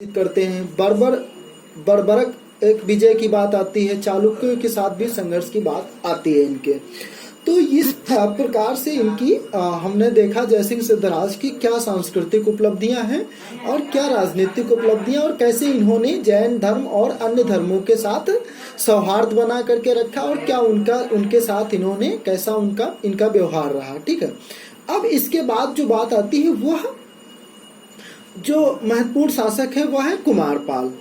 करते हैं। बर्बरक एक विजय की बात आती है, चालुक्यों के साथ भी संघर्ष की बात आती है इनके। तो इस प्रकार से इनकी हमने देखा जयसिंह सिद्धराज की क्या सांस्कृतिक उपलब्धियां हैं और क्या राजनीतिक उपलब्धियां, और कैसे इन्होंने जैन धर्म और अन्य धर्मों के साथ सौहार्द बना करके रखा, और क्या उनके साथ इन्होंने कैसा इनका व्यवहार रहा। ठीक है, अब इसके बाद जो बात आती है वह जो महत्वपूर्ण शासक है वह है कुमारपाल।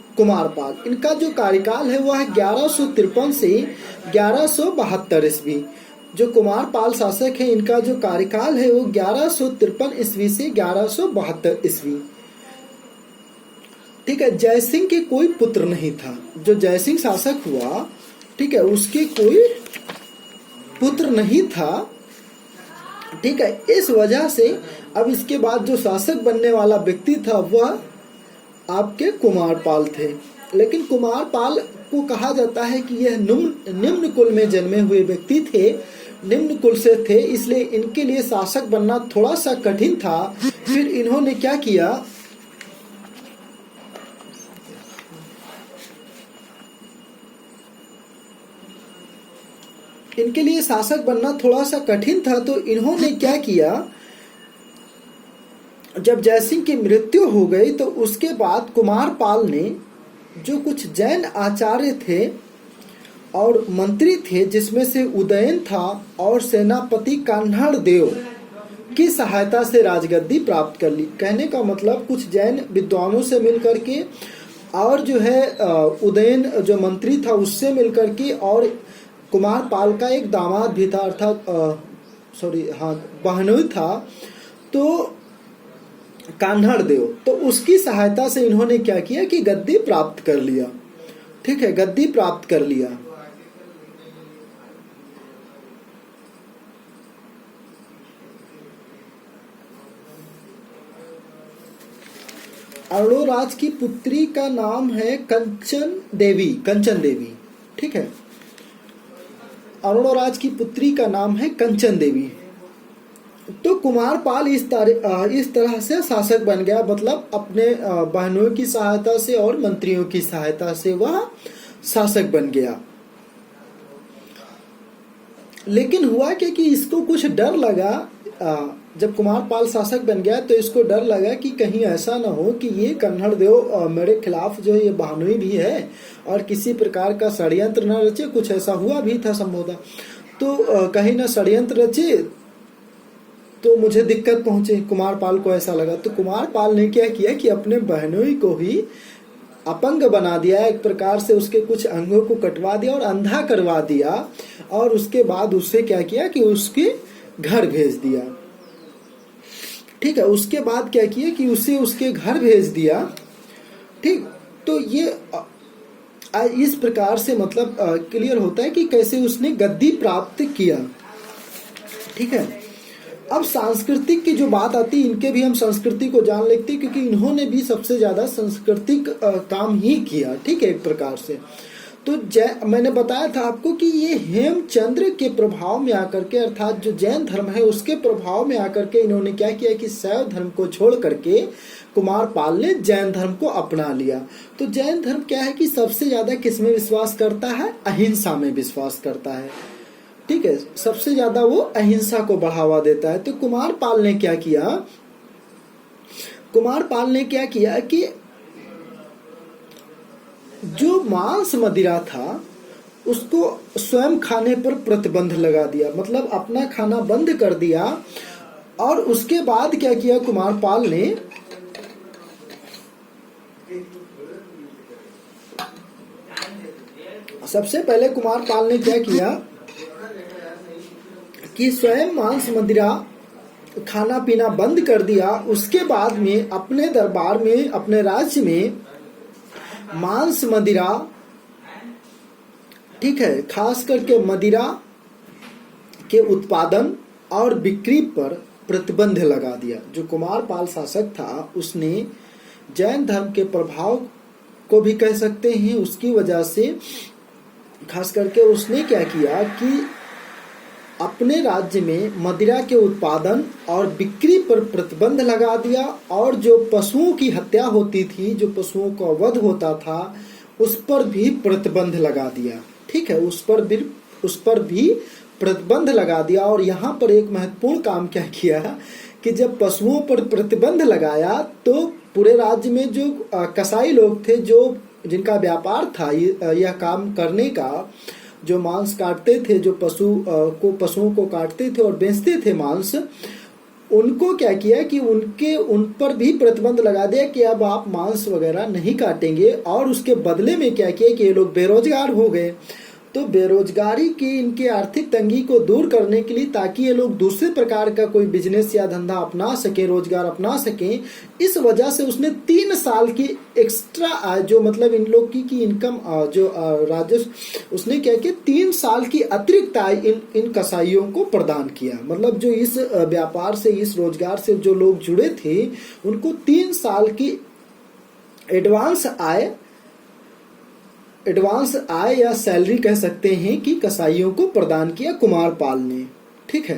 इनका जो कार्यकाल है वह है 1153 से 1172 ईस्वी। जो कुमारपाल शासक है इनका जो कार्यकाल है वो 1153 ईस्वी से 1172 ईस्वी। ठीक है, जयसिंह के कोई पुत्र नहीं था। जो जयसिंह शासक हुआ, ठीक है, उसके कोई पुत्र नहीं था। ठीक है, इस वजह से अब इसके बाद जो शासक बनने वाला व्यक्ति था वह आपके कुमारपाल थे। लेकिन कुमारपाल को कहा जाता है कि यह निम्न कुल में जन्मे हुए व्यक्ति थे, निम्न कुल से थे, इसलिए इनके लिए शासक बनना थोड़ा सा कठिन था। फिर इन्होंने क्या किया, इनके लिए शासक बनना थोड़ा सा कठिन था। तो इन्होंने क्या किया, जब जयसिंह की मृत्यु हो गई तो उसके बाद कुमारपाल ने जो कुछ जैन आचार्य थे और मंत्री थे, जिसमें से उदयन था और सेनापति कान्हड़ देव की सहायता से राजगद्दी प्राप्त कर ली। कहने का मतलब कुछ जैन विद्वानों से मिलकर के और जो है उदयन जो मंत्री था उससे मिलकर के, और कुमारपाल का एक दामाद भी था, अर्थात बहनोई था, तो कान्हड़ देव, तो उसकी सहायता से इन्होंने क्या किया कि गद्दी प्राप्त कर लिया। ठीक है, गद्दी प्राप्त कर लिया। अरुणोराज की पुत्री का नाम है कंचन देवी। ठीक है, अरुणोराज की पुत्री का नाम है कंचन देवी। तो कुमारपाल इस तरह से शासक बन गया, मतलब अपने बहनों की सहायता से और मंत्रियों की सहायता से वह शासक बन गया। लेकिन हुआ क्या कि इसको कुछ डर लगा, जब कुमारपाल शासक बन गया तो इसको डर लगा कि कहीं ऐसा ना हो कि ये कन्हड़ देव मेरे खिलाफ जो है ये बहनोई भी है और किसी प्रकार का षड्यंत्र न रचे। कुछ ऐसा हुआ भी था संभवतः, तो कहीं ना षड्यंत्र रचे तो मुझे दिक्कत पहुंचे, कुमारपाल को ऐसा लगा। तो कुमारपाल ने क्या किया कि अपने बहनोई को ही अपंग बना दिया, एक प्रकार से उसके कुछ अंगों को कटवा दिया और अंधा करवा दिया, और उसके बाद उससे क्या किया कि उसके घर भेज दिया। ठीक है, उसके बाद क्या किया कि उसे उसके घर भेज दिया। ठीक, तो ये इस प्रकार से मतलब क्लियर होता है कि कैसे उसने गद्दी प्राप्त किया। ठीक है, अब सांस्कृतिक की जो बात आती है, इनके भी हम संस्कृति को जान लेते हैं, क्योंकि इन्होंने भी सबसे ज्यादा सांस्कृतिक काम ही किया। ठीक है, एक प्रकार से तो मैंने बताया था आपको कि ये हेमचंद्र के प्रभाव में आकर के, अर्थात जो जैन धर्म है उसके प्रभाव में आकर के इन्होंने क्या किया कि शैव धर्म को छोड़ करके कुमारपाल ने जैन धर्म को अपना लिया। तो जैन धर्म क्या है कि सबसे ज्यादा किसमें विश्वास करता है, अहिंसा में विश्वास करता है। ठीक है, सबसे ज्यादा वो अहिंसा को बढ़ावा देता है। तो कुमारपाल ने क्या किया कि जो मांस मदिरा था उसको स्वयं खाने पर प्रतिबंध लगा दिया, मतलब अपना खाना बंद कर दिया। और उसके बाद क्या किया कुमारपाल ने, सबसे पहले कुमारपाल ने क्या किया कि स्वयं मांस मदिरा खाना पीना बंद कर दिया। उसके बाद में अपने दरबार में, अपने राज्य में मांस मदिरा, ठीक है, खास करके मदिरा के उत्पादन और बिक्री पर प्रतिबंध लगा दिया। जो कुमारपाल शासक था उसने जैन धर्म के प्रभाव को भी कह सकते हैं, उसकी वजह से खास करके उसने क्या किया कि अपने राज्य में मदिरा के उत्पादन और बिक्री पर प्रतिबंध लगा दिया, और जो पशुओं की हत्या होती थी, जो पशुओं का वध होता था, उस पर भी प्रतिबंध लगा दिया। ठीक है, उस पर भी प्रतिबंध लगा दिया। और यहाँ पर एक महत्वपूर्ण काम क्या किया कि जब पशुओं पर प्रतिबंध लगाया तो पूरे राज्य में जो कसाई लोग थे, जो जिनका व्यापार था यह काम करने का, जो मांस काटते थे, जो पशुओं को काटते थे और बेचते थे मांस, उनको क्या किया कि उन पर भी प्रतिबंध लगा दिया कि अब आप मांस वगैरह नहीं काटेंगे। और उसके बदले में क्या किया कि ये लोग बेरोजगार हो गए। तो बेरोजगारी की, इनकी आर्थिक तंगी को दूर करने के लिए, ताकि ये लोग दूसरे प्रकार का कोई बिजनेस या धंधा अपना सके, रोजगार अपना सकें, इस वजह से उसने 3 साल की एक्स्ट्रा आय, जो मतलब इन लोग की इनकम, जो राजस्व, उसने क्या किया 3 साल की अतिरिक्त आय इन कसाईयों को प्रदान किया। मतलब जो इस व्यापार से, इस रोजगार से जो लोग जुड़े थे, उनको 3 साल की एडवांस आय या सैलरी कह सकते हैं कि कसाईयों को प्रदान किया कुमारपाल ने। ठीक है,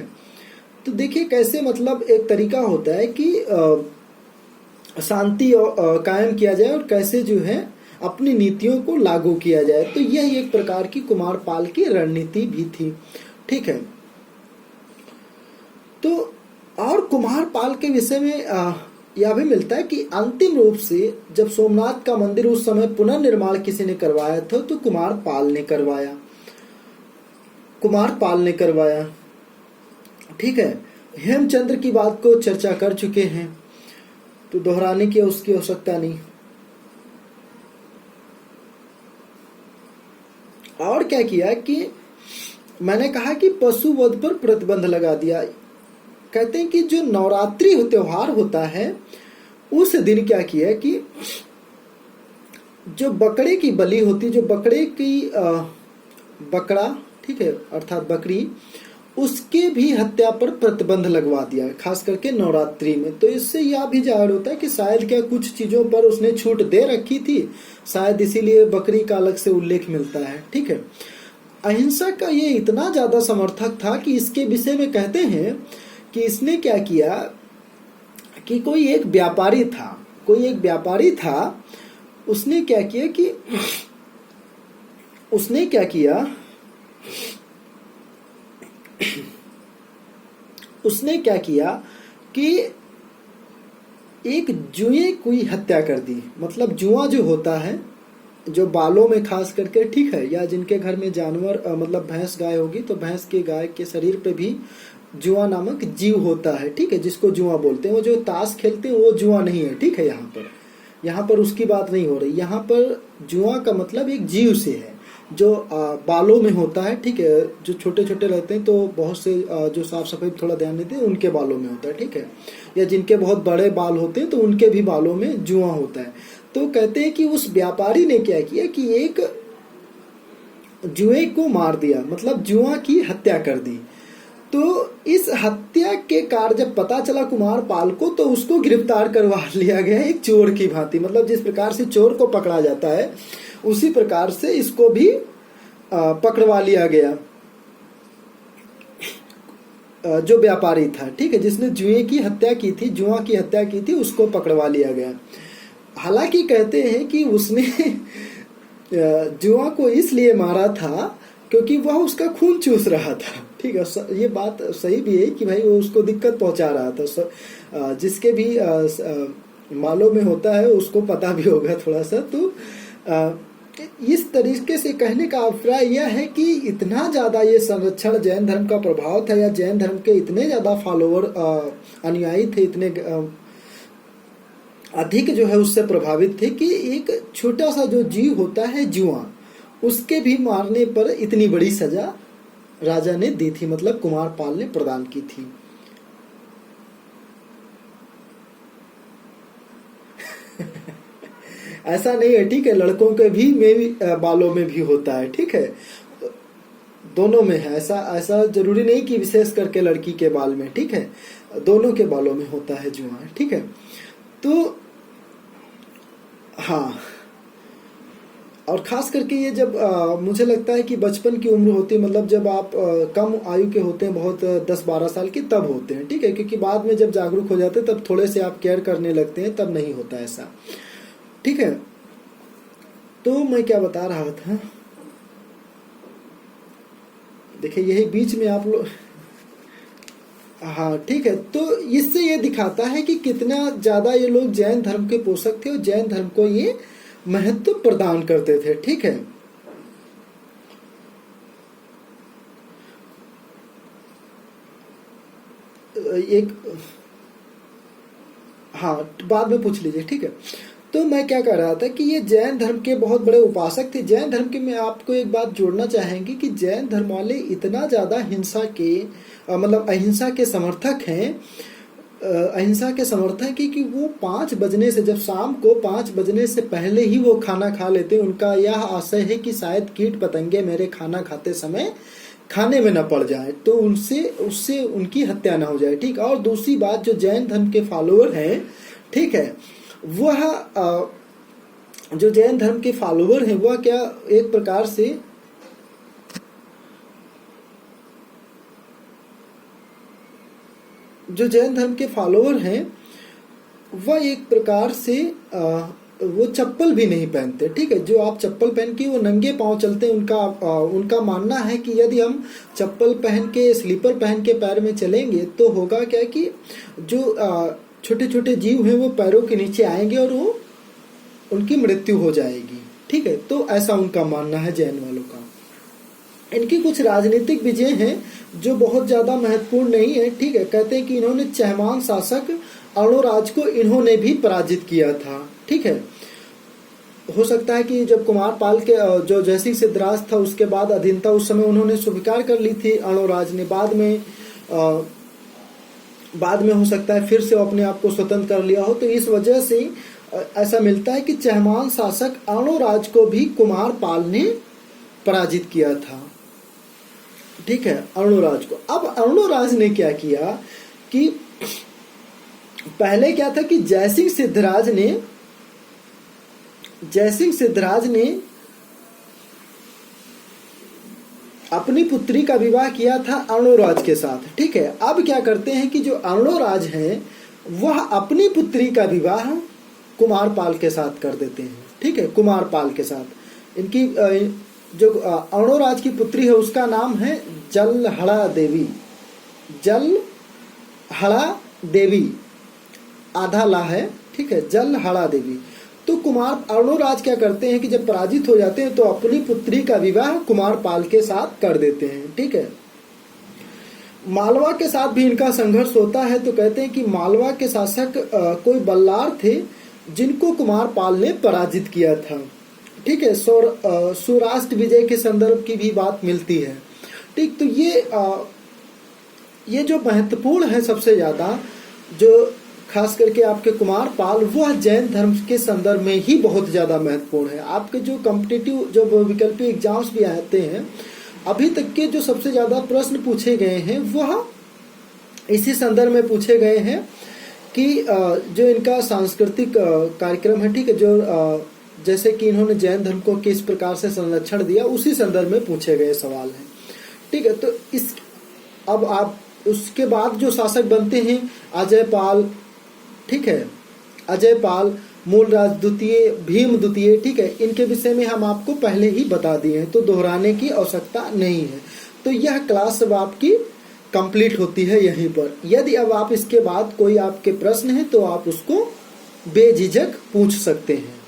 तो देखिए कैसे मतलब एक तरीका होता है कि शांति कायम किया जाए और कैसे जो है अपनी नीतियों को लागू किया जाए। तो यह एक प्रकार की कुमारपाल की रणनीति भी थी। ठीक है, तो और कुमारपाल के विषय में यह भी मिलता है कि अंतिम रूप से जब सोमनाथ का मंदिर उस समय पुनर्निर्माण किसी ने करवाया था, तो कुमारपाल ने करवाया। ठीक है, हेमचंद्र की बात को चर्चा कर चुके हैं, तो दोहराने की उसकी आवश्यकता नहीं। और क्या किया कि मैंने कहा कि पशु वध पर प्रतिबंध लगा दिया। कहते हैं कि जो नवरात्रि त्योहार होता है, उस दिन क्या किया कि जो बकरे की बलि होती, जो बकरे की बकरा, ठीक है, अर्थात बकरी, उसके भी हत्या पर प्रतिबंध लगवा दिया, खास करके नवरात्रि में। तो इससे यह भी जाहिर होता है कि शायद क्या कुछ चीजों पर उसने छूट दे रखी थी, शायद इसीलिए बकरी का अलग से उल्लेख मिलता है। ठीक है, अहिंसा का ये इतना ज्यादा समर्थक था कि इसके विषय में कहते हैं कि इसने क्या किया कि कोई एक व्यापारी था, उसने क्या किया कि एक जुए की हत्या कर दी। मतलब जुआ जो होता है, जो बालों में खास करके, ठीक है, या जिनके घर में जानवर मतलब भैंस गाय होगी, तो भैंस के गाय के शरीर पे भी जुआ नामक जीव होता है। ठीक है, जिसको जुआ बोलते हैं। वो जो ताश खेलते हैं वो जुआ नहीं है। ठीक है, यहाँ पर उसकी बात नहीं हो रही। यहाँ पर जुआ का मतलब एक जीव से है, जो बालों में होता है। ठीक है, जो छोटे छोटे रहते हैं, तो बहुत से जो साफ सफाई थोड़ा ध्यान देते हैं, उनके बालों में होता है। ठीक है, या जिनके बहुत बड़े बाल होते हैं, तो उनके भी बालों में जुआ होता है। तो कहते हैं कि उस व्यापारी ने क्या किया कि एक जुए को मार दिया, मतलब जुआ की हत्या कर दी। तो इस हत्या के कार्य जब पता चला कुमारपाल को, तो उसको गिरफ्तार करवा लिया गया एक चोर की भांति। मतलब जिस प्रकार से चोर को पकड़ा जाता है, उसी प्रकार से इसको भी पकड़वा लिया गया, जो व्यापारी था। ठीक है, जिसने जुआ की हत्या की थी, उसको पकड़वा लिया गया। हालांकि कहते हैं कि उसने जुआ को इसलिए मारा था क्योंकि वह उसका खून चूस रहा था। ठीक है, ये बात सही भी है कि भाई वो उसको दिक्कत पहुंचा रहा था। जिसके भी मालों में होता है उसको पता भी होगा थोड़ा सा। तो इस तरीके से कहने का अभिप्राय यह है कि इतना ज्यादा ये संरक्षण जैन धर्म का प्रभाव था, या जैन धर्म के इतने ज्यादा फॉलोवर अनुयायी थे, इतने अधिक जो है उससे प्रभावित थे कि एक छोटा सा जो जीव होता है जुआ, उसके भी मारने पर इतनी बड़ी सजा राजा ने दी थी, मतलब कुमारपाल ने प्रदान की थी। ऐसा नहीं है, ठीक है, लड़कों के भी बालों में भी होता है। ठीक है, दोनों में है। ऐसा जरूरी नहीं कि विशेष करके लड़की के बाल में। ठीक है, दोनों के बालों में होता है जुआ। ठीक है, तो हाँ, और खास करके ये जब मुझे लगता है कि बचपन की उम्र होती है, मतलब जब आप कम आयु के होते हैं, बहुत 10-12 साल के, तब होते हैं, ठीक है। क्योंकि बाद में जब जागरूक हो जाते हैं तब थोड़े से आप केयर करने लगते हैं, तब नहीं होता ऐसा, ठीक है। तो मैं क्या बता रहा था, देखिए यही बीच में आप लोग, हाँ ठीक है। तो इससे ये दिखाता है कि कितना ज्यादा ये लोग जैन धर्म के पोषक थे और जैन धर्म को ये महत्व प्रदान करते थे, ठीक है। एक, हाँ बाद में पूछ लीजिए, ठीक है। तो मैं क्या कह रहा था कि ये जैन धर्म के बहुत बड़े उपासक थे। जैन धर्म के, मैं आपको एक बात जोड़ना चाहेंगे कि जैन धर्म वाले इतना ज्यादा हिंसा के मतलब अहिंसा के समर्थक हैं, अहिंसा के समर्थक है कि वो 5 बजने से, जब शाम को 5 बजने से पहले ही वो खाना खा लेते हैं। उनका यह आशय है कि शायद कीट पतंगे मेरे खाना खाते समय खाने में न पड़ जाए, तो उससे उनकी हत्या ना हो जाए, ठीक। और दूसरी बात, जो जैन धर्म के फॉलोअर हैं, ठीक है, वह जो जैन धर्म के फॉलोअर हैं वह क्या एक प्रकार से जो जैन धर्म के फॉलोअर हैं वह एक प्रकार से वो चप्पल भी नहीं पहनते, ठीक है। जो आप चप्पल पहन के वो नंगे पांव चलते हैं, उनका मानना है कि यदि हम चप्पल पहन के, स्लीपर पहन के पैर में चलेंगे तो होगा क्या कि जो छोटे छोटे जीव हैं वो पैरों के नीचे आएंगे और वो उनकी मृत्यु हो जाएगी, ठीक है। तो ऐसा उनका मानना है जैन वालों का। इनकी कुछ राजनीतिक विजय हैं जो बहुत ज्यादा महत्वपूर्ण नहीं है, ठीक है। कहते हैं कि इन्होंने चहमान शासक अर्णोराज को इन्होंने भी पराजित किया था, ठीक है। हो सकता है कि जब कुमारपाल के जो जयसिंह सिद्धराज था उसके बाद अधीनता उस समय उन्होंने स्वीकार कर ली थी अर्णोराज ने, बाद में हो सकता है फिर से वो अपने आप को स्वतंत्र कर लिया हो। तो इस वजह से ऐसा मिलता है कि चहमान शासक अर्णोराज को भी कुमारपाल ने पराजित किया था, ठीक है, अर्णोराज को। अब अर्णोराज ने क्या किया कि पहले क्या था कि जयसिंह सिद्धराज ने अपनी पुत्री का विवाह किया था अर्णोराज के साथ, ठीक है। अब क्या करते हैं कि जो अर्णोराज हैं वह अपनी पुत्री का विवाह कुमारपाल के साथ कर देते हैं, ठीक है, कुमारपाल के साथ। इनकी जो अर्णोराज की पुत्री है उसका नाम है जलहड़ा देवी, आधा ला है, ठीक है, जलहड़ा देवी। तो अर्णोराज क्या करते हैं कि जब पराजित हो जाते हैं तो अपनी पुत्री का विवाह कुमारपाल के साथ कर देते हैं, ठीक है। मालवा के साथ भी इनका संघर्ष होता है। तो कहते हैं कि मालवा के शासक कोई बल्लार थे जिनको कुमारपाल ने पराजित किया था, ठीक है। सौराष्ट्र विजय के संदर्भ की भी बात मिलती है, ठीक। तो ये जो महत्वपूर्ण है सबसे ज्यादा, जो खास करके आपके कुमारपाल, वह जैन धर्म के संदर्भ में ही बहुत ज्यादा महत्वपूर्ण है। आपके जो कॉम्पिटिटिव जो विकल्पीय एग्जाम्स भी आते हैं, अभी तक के जो सबसे ज्यादा प्रश्न पूछे गए हैं वह इसी संदर्भ में पूछे गए हैं कि जो इनका सांस्कृतिक कार्यक्रम है, ठीक है, जो जैसे कि इन्होंने जैन धर्म को किस प्रकार से संरक्षण दिया, उसी संदर्भ में पूछे गए सवाल हैं, ठीक है। तो अब आप उसके बाद जो शासक बनते हैं अजयपाल, ठीक है, अजयपाल, मूलराज द्वितीय, भीम द्वितीय, ठीक है, इनके विषय में हम आपको पहले ही बता दिए हैं, तो दोहराने की आवश्यकता नहीं है। तो यह क्लास अब आपकी कंप्लीट होती है यहीं पर। यदि अब आप इसके बाद कोई आपके प्रश्न है तो आप उसको बेझिझक पूछ सकते हैं।